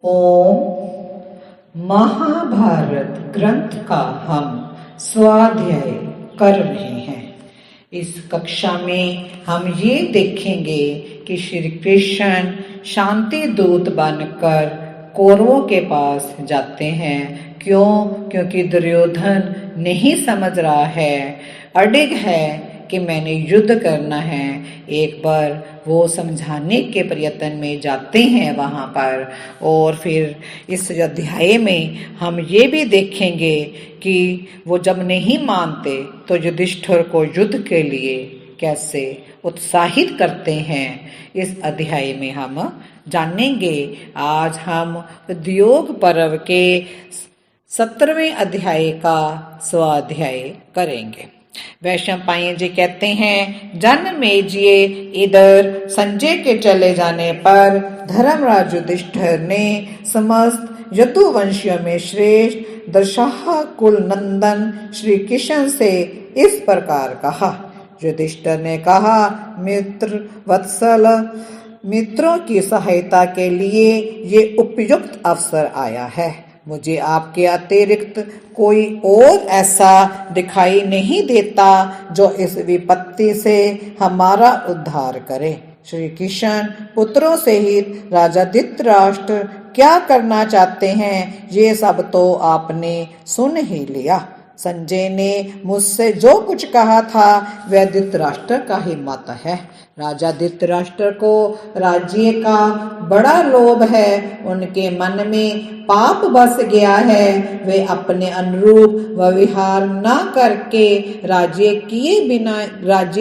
ओम। महाभारत ग्रंथ का हम स्वाध्याय कर रहे हैं। इस कक्षा में हम ये देखेंगे कि श्री कृष्ण शांति दूत बनकर कौरवों के पास जाते हैं। क्यों? क्योंकि दुर्योधन नहीं समझ रहा है, अडिग है कि मैंने युद्ध करना है। एक बार वो समझाने के प्रयत्न में जाते हैं वहां पर। और फिर इस अध्याय में हम ये भी देखेंगे कि वो जब नहीं मानते तो युधिष्ठिर को युद्ध के लिए कैसे उत्साहित करते हैं, इस अध्याय में हम जानेंगे। आज हम उद्योग पर्व के 17वें अध्याय का स्वाध्याय करेंगे। वैशंपायन जी कहते हैं, जनमेजय इधर संजय के चले जाने पर धर्मराज युधिष्ठिर ने समस्त यदुवंशियों में श्रेष्ठ दशरथ कुल नंदन श्री कृष्ण से इस प्रकार कहा। युधिष्ठिर ने कहा, मित्र वत्सल, मित्रों की सहायता के लिए ये उपयुक्त अवसर आया है। मुझे आपके अतिरिक्त कोई और ऐसा दिखाई नहीं देता जो इस विपत्ति से हमारा उद्धार करे। श्री कृष्ण पुत्रों सहित राजा धृतराष्ट्र क्या करना चाहते हैं, ये सब तो आपने सुन ही लिया। संजय ने मुझसे जो कुछ कहा था वह धृतराष्ट्र का ही मत है। राजा धृतराष्ट्र को राज्य का बड़ा लोभ है, उनके मन में पाप बस गया है। वे अपने अनुरूप व्यवहार न करके राज्य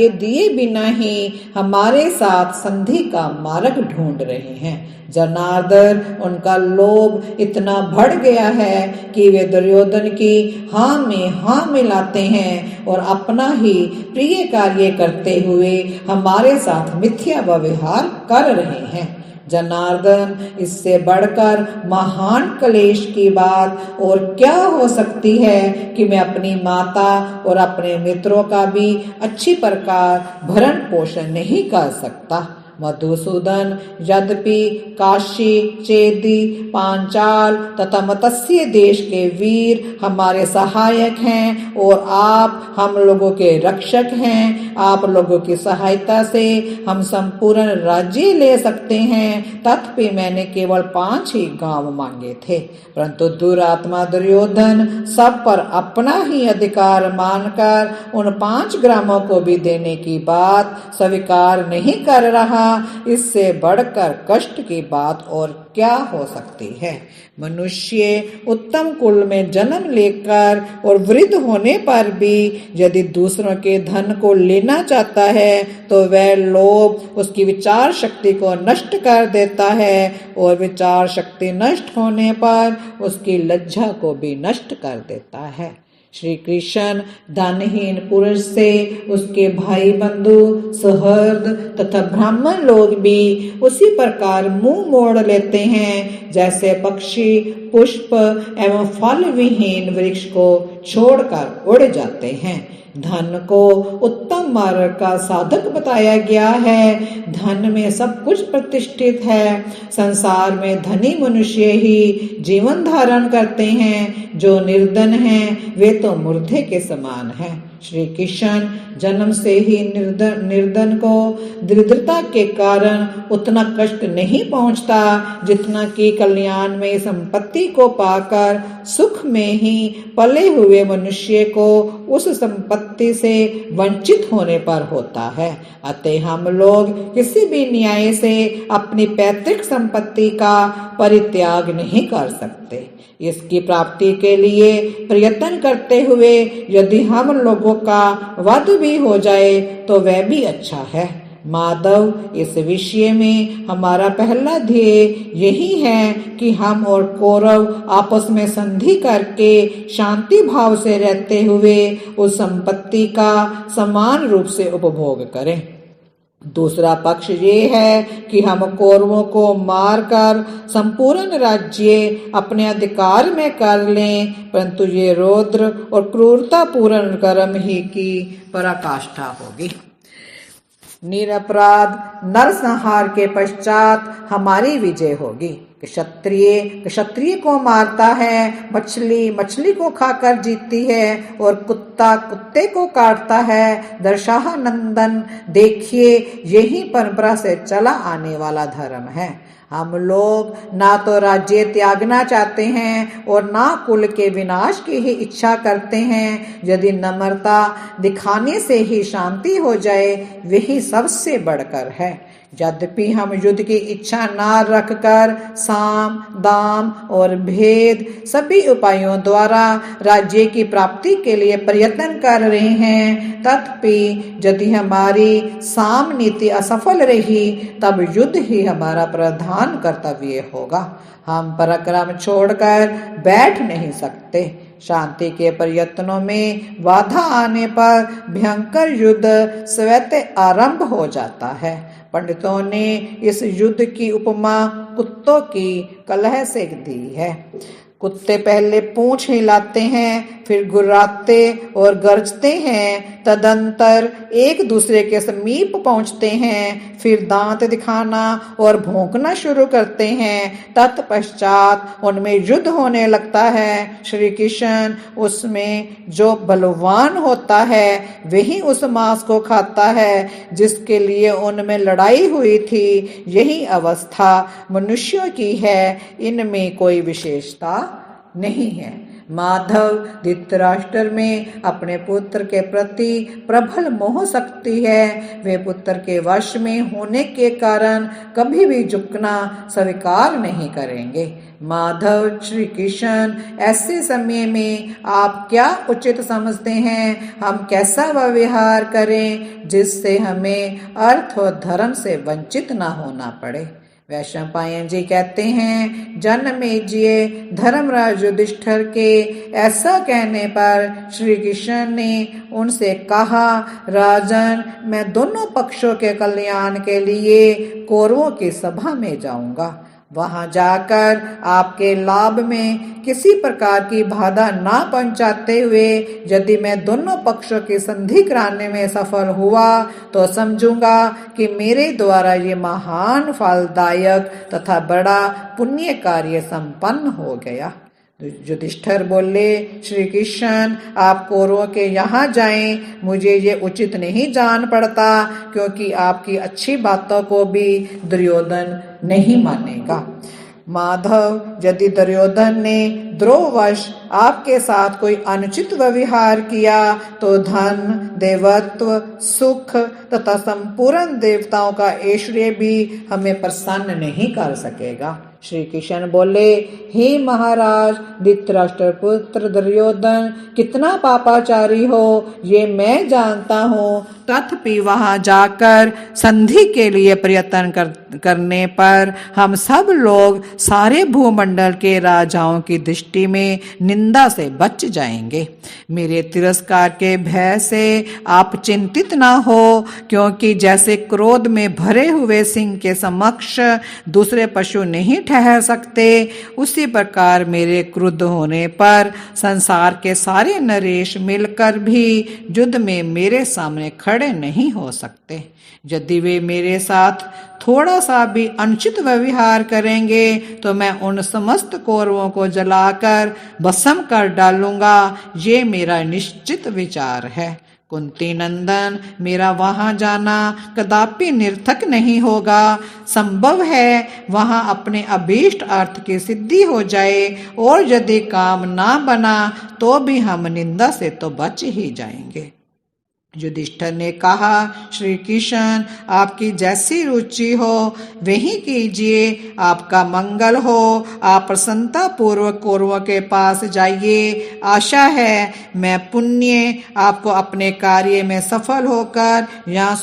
दिए बिना ही हमारे साथ संधि का मार्ग ढूंढ रहे हैं। जनार्दन, उनका लोभ इतना बढ़ गया है कि वे दुर्योधन की हाँ में हाँ मिलाते हैं और अपना ही प्रिय कार्य करते हुए हमारे साथ मिथ्या व्यवहार कर रहे हैं। जनार्दन, इससे बढ़कर महान क्लेश की बात और क्या हो सकती है कि मैं अपनी माता और अपने मित्रों का भी अच्छी प्रकार भरण पोषण नहीं कर सकता। मधुसूदन, यद्यपि काशी, चेदी, पांचाल तथा मत्स्य देश के वीर हमारे सहायक हैं और आप हम लोगों के रक्षक हैं। आप लोगों की सहायता से हम संपूर्ण राज्य ले सकते हैं। तथापि मैंने केवल 5 ही गांव मांगे थे, परंतु दुरात्मा दुर्योधन सब पर अपना ही अधिकार मानकर उन 5 ग्रामों को भी देने की बात स्वीकार नहीं कर रहा। इससे बढ़कर कष्ट की बात और क्या हो सकती है। मनुष्य उत्तम कुल में जन्म लेकर और वृद्ध होने पर भी यदि दूसरों के धन को लेना चाहता है तो वह लोभ उसकी विचार शक्ति को नष्ट कर देता है और विचार शक्ति नष्ट होने पर उसकी लज्जा को भी नष्ट कर देता है। श्री कृष्ण धनहीन पुरुष से उसके भाई बंधु, सुहृद तथा ब्राह्मण लोग भी उसी प्रकार मुंह मोड़ लेते हैं जैसे पक्षी पुष्प एवं फल विहीन वृक्ष को छोड़कर उड़ जाते हैं। धन को उत्तम मार्ग का साधक बताया गया है। धन में सब कुछ प्रतिष्ठित है। संसार में धनी मनुष्य ही जीवन धारण करते हैं। जो निर्धन हैं वे तो मुर्दे के समान हैं। श्री कृष्ण जन्म से ही निर्धन को दरिद्रता के कारण उतना कष्ट नहीं पहुंचता जितना कि कल्याण में संपत्ति को पाकर सुख में ही पले हुए मनुष्य को उस संपत्ति से वंचित होने पर होता है। अतः हम लोग किसी भी न्याय से अपनी पैतृक संपत्ति का परित्याग नहीं कर सकते। इसकी प्राप्ति के लिए प्रयत्न करते हुए यदि हम लोगों का वध भी हो जाए तो वह भी अच्छा है। माधव, इस विषय में हमारा पहला ध्येय यही है कि हम और कौरव आपस में संधि करके शांति भाव से रहते हुए उस संपत्ति का समान रूप से उपभोग करें। दूसरा पक्ष ये है कि हम कौरवों को मारकर संपूर्ण राज्य अपने अधिकार में कर लें, परंतु ये रौद्र और क्रूरता पूर्ण कर्म ही की पराकाष्ठा होगी। निरपराध नरसंहार के पश्चात हमारी विजय होगी। क्षत्रिय को मारता है, मछली मछली को खाकर जीतती है और कुत्ता कुत्ते को काटता है। दशानंदन, देखिए यही परंपरा से चला आने वाला धर्म है। हम लोग ना तो राज्य त्यागना चाहते हैं और ना कुल के विनाश की ही इच्छा करते हैं। यदि नम्रता दिखाने से ही शांति हो जाए, वही सबसे बढ़कर है। यद्यपि हम युद्ध की इच्छा ना रखकर साम दाम और भेद सभी उपायों द्वारा राज्य की प्राप्ति के लिए प्रयत्न कर रहे हैं, तथापि यदि हमारी साम नीति असफल रही, तब युद्ध ही हमारा प्रधान कर्तव्य होगा। हम पराक्रम छोड़कर बैठ नहीं सकते। शांति के प्रयत्नों में बाधा आने पर भयंकर युद्ध स्वतः आरंभ हो जाता है। पंडितों ने इस युद्ध की उपमा कुत्तों की कलह से दी है। कुत्ते पहले पूंछ हिलाते हैं, फिर गुर्राते और गरजते हैं, तदंतर एक दूसरे के समीप पहुंचते हैं, फिर दांत दिखाना और भौंकना शुरू करते हैं। तत्पश्चात उनमें युद्ध होने लगता है। श्री कृष्ण, उसमें जो बलवान होता है वही उस मांस को खाता है जिसके लिए उनमें लड़ाई हुई थी। यही अवस्था मनुष्यों की है, इनमें कोई विशेषता नहीं है। माधव, धृतराष्ट्र में अपने पुत्र के प्रति प्रबल मोह शक्ति है। वे पुत्र के वश में होने के कारण कभी भी झुकना स्वीकार नहीं करेंगे। माधव, श्री कृष्ण, ऐसे समय में आप क्या उचित समझते हैं? हम कैसा व्यवहार करें जिससे हमें अर्थ और धर्म से वंचित न होना पड़े? वैशंपायन जी कहते हैं, जनमेजय धर्मराज युधिष्ठिर के ऐसा कहने पर श्री कृष्ण ने उनसे कहा, राजन, मैं दोनों पक्षों के कल्याण के लिए कौरवों की सभा में जाऊंगा। वहां जाकर आपके लाभ में किसी प्रकार की बाधा ना पहुंचाते हुए यदि मैं दोनों पक्षों की संधि कराने में सफल हुआ तो समझूंगा कि मेरे द्वारा ये महान फलदायक तथा बड़ा पुण्य कार्य संपन्न हो गया। युधिष्ठिर बोले, श्री कृष्ण, आप कौरवों के यहाँ जाएं, मुझे ये उचित नहीं जान पड़ता, क्योंकि आपकी अच्छी बातों को भी दुर्योधन नहीं मानेगा। माधव, यदि दुर्योधन ने द्रोहवश आपके साथ कोई अनुचित व्यवहार किया तो धन, देवत्व, सुख तथा संपूर्ण देवताओं का ऐश्वर्य भी हमें प्रसन्न नहीं कर सकेगा। श्री कृष्ण बोले, हे महाराज, धृतराष्ट्र पुत्र दुर्योधन कितना पापाचारी हो ये मैं जानता हूँ, तथापि वहां जाकर संधि के लिए प्रयत्न करने पर हम सब लोग सारे भूमंडल के राजाओं की दृष्टि में निंदा से बच जाएंगे। मेरे तिरस्कार के भय से आप चिंतित ना हो, क्योंकि जैसे क्रोध में भरे हुए सिंह के समक्ष दूसरे पशु नहीं ठहर सकते, उसी प्रकार मेरे क्रुद्ध होने पर संसार के सारे नरेश मिलकर भी युद्ध में मेरे सामने खड़े नहीं हो सकते। यदि वे मेरे साथ थोड़ा सा भी अनुचित व्यवहार करेंगे तो मैं उन समस्त कौरवों को जलाकर भस्म कर डालूंगा। ये मेरा निश्चित विचार है। कुंती नंदन, मेरा वहां जाना कदापि निर्थक नहीं होगा। संभव है वहां अपने अभीष्ट अर्थ की सिद्धि हो जाए, और यदि काम ना बना तो भी हम निंदा से तो बच ही जाएंगे। युधिष्ठिर ने कहा, श्री कृष्ण, आपकी जैसी रुचि हो वही कीजिए, आपका मंगल हो। आप प्रसन्नता पूर्वक कौरवों के पास जाइए। आशा है मैं पुण्य आपको अपने कार्य में सफल होकर यहाँ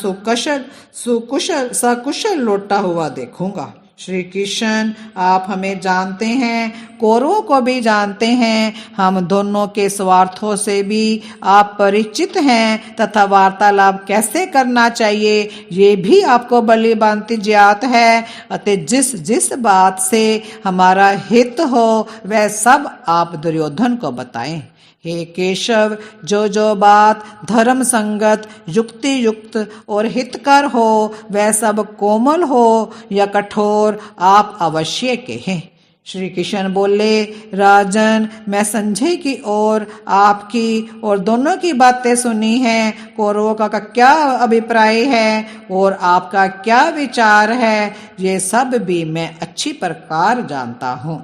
सकुशल लौटा हुआ देखूंगा। श्री कृष्ण, आप हमें जानते हैं, कौरवों को भी जानते हैं, हम दोनों के स्वार्थों से भी आप परिचित हैं तथा वार्तालाप कैसे करना चाहिए ये भी आपको भली भांति ज्ञात है। अतः जिस जिस बात से हमारा हित हो वह सब आप दुर्योधन को बताएं। हे केशव, जो बात धर्म संगत, युक्ति युक्त और हितकर हो, वह सब कोमल हो या कठोर, आप अवश्य कहें। श्री कृष्ण बोले, राजन, मैं संजय की और आपकी और दोनों की बातें सुनी हैं। कौरवों का क्या अभिप्राय है और आपका क्या विचार है, ये सब भी मैं अच्छी प्रकार जानता हूँ।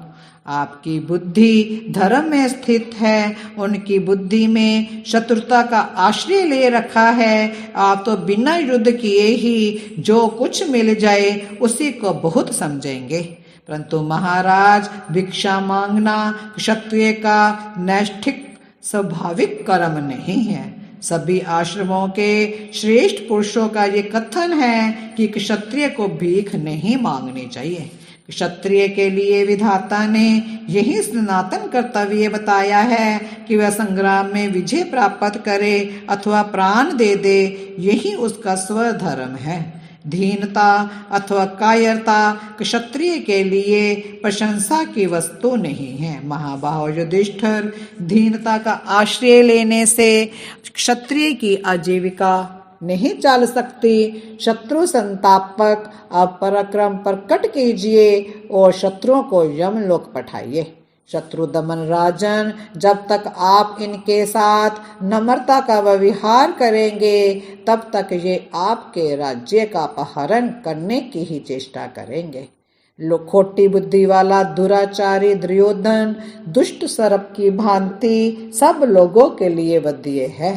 आपकी बुद्धि धर्म में स्थित है, उनकी बुद्धि में शत्रुता का आश्रय ले रखा है। आप तो बिना युद्ध किए ही जो कुछ मिल जाए उसी को बहुत समझेंगे। परंतु महाराज, भिक्षा मांगना क्षत्रिय का नैष्ठिक स्वाभाविक कर्म नहीं है। सभी आश्रमों के श्रेष्ठ पुरुषों का ये कथन है कि क्षत्रिय को भीख नहीं मांगनी चाहिए। क्षत्रिय के लिए विधाता ने यही सनातन कर्तव्य बताया है कि वह संग्राम में विजय प्राप्त करे अथवा प्राण दे दे, यही उसका स्वधर्म है। दीनता अथवा कायरता क्षत्रिय के लिए प्रशंसा की वस्तु नहीं है। महाबाहो युधिष्ठिर, दीनता का आश्रय लेने से क्षत्रिय की आजीविका नहीं चल सकती। शत्रु संतापक आप पराक्रम प्रकट कीजिए और शत्रुओं को यमलोक पठाइए। शत्रु दमन राजन, जब तक आप इनके साथ नम्रता का व्यवहार करेंगे तब तक ये आपके राज्य का अपहरण करने की ही चेष्टा करेंगे। खोटी बुद्धि वाला दुराचारी दुर्योधन दुष्ट सर्प की भांति सब लोगों के लिए वध्य है।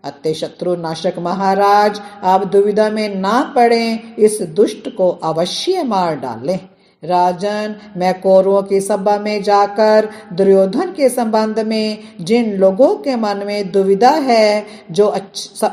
अतः शत्रु नाशक महाराज, आप दुविधा में ना पड़ें, इस दुष्ट को अवश्य मार डालें। राजन, मैं कौरवों की सभा में जाकर दुर्योधन के संबंध में जिन लोगों के मन में दुविधा है, जो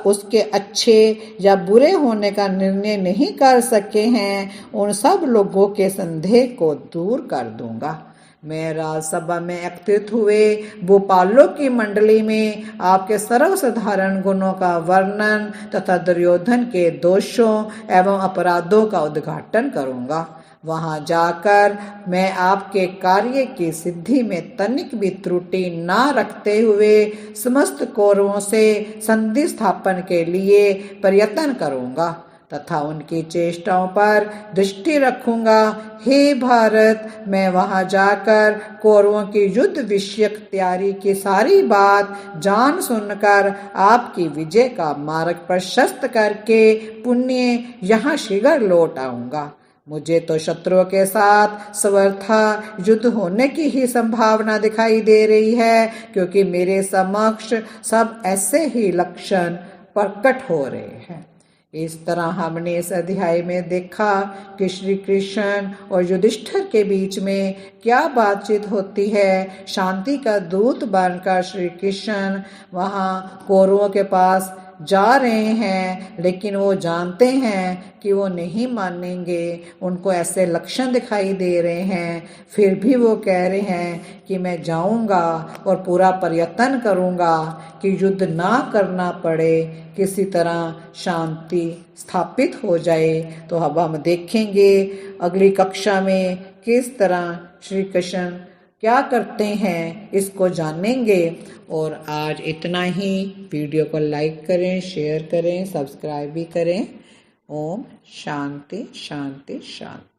उसके अच्छे या बुरे होने का निर्णय नहीं कर सके हैं, उन सब लोगों के संदेह को दूर कर दूंगा। मैं राजसभा में एकत्रित हुए भोपालों की मंडली में आपके सर्वसाधारण गुणों का वर्णन तथा दुर्योधन के दोषों एवं अपराधों का उद्घाटन करूंगा। वहां जाकर मैं आपके कार्य की सिद्धि में तनिक भी त्रुटि ना रखते हुए समस्त कौरवों से संधि स्थापन के लिए प्रयत्न करूंगा तथा उनकी चेष्टाओं पर दृष्टि रखूंगा। हे भारत, मैं वहां जाकर कौरवों की युद्ध विषयक तैयारी की सारी बात जान सुनकर आपकी विजय का मार्ग प्रशस्त करके पुण्य यहाँ शीघ्र लौट आऊंगा। मुझे तो शत्रुओं के साथ सर्वथा युद्ध होने की ही संभावना दिखाई दे रही है, क्योंकि मेरे समक्ष सब ऐसे ही लक्षण प्रकट हो रहे हैं। इस तरह हमने इस अध्याय में देखा कि श्री कृष्ण और युधिष्ठिर के बीच में क्या बातचीत होती है। शांति का दूत बनकर श्री कृष्ण वहां कौरवों के पास जा रहे हैं, लेकिन वो जानते हैं कि वो नहीं मानेंगे। उनको ऐसे लक्षण दिखाई दे रहे हैं, फिर भी वो कह रहे हैं कि मैं जाऊंगा और पूरा प्रयत्न करूंगा कि युद्ध ना करना पड़े, किसी तरह शांति स्थापित हो जाए। तो अब हम देखेंगे अगली कक्षा में किस तरह श्री कृष्ण क्या करते हैं, इसको जानेंगे। और आज इतना ही। वीडियो को लाइक करें, शेयर करें, सब्सक्राइब भी करें। ओम शांति शांति शांति।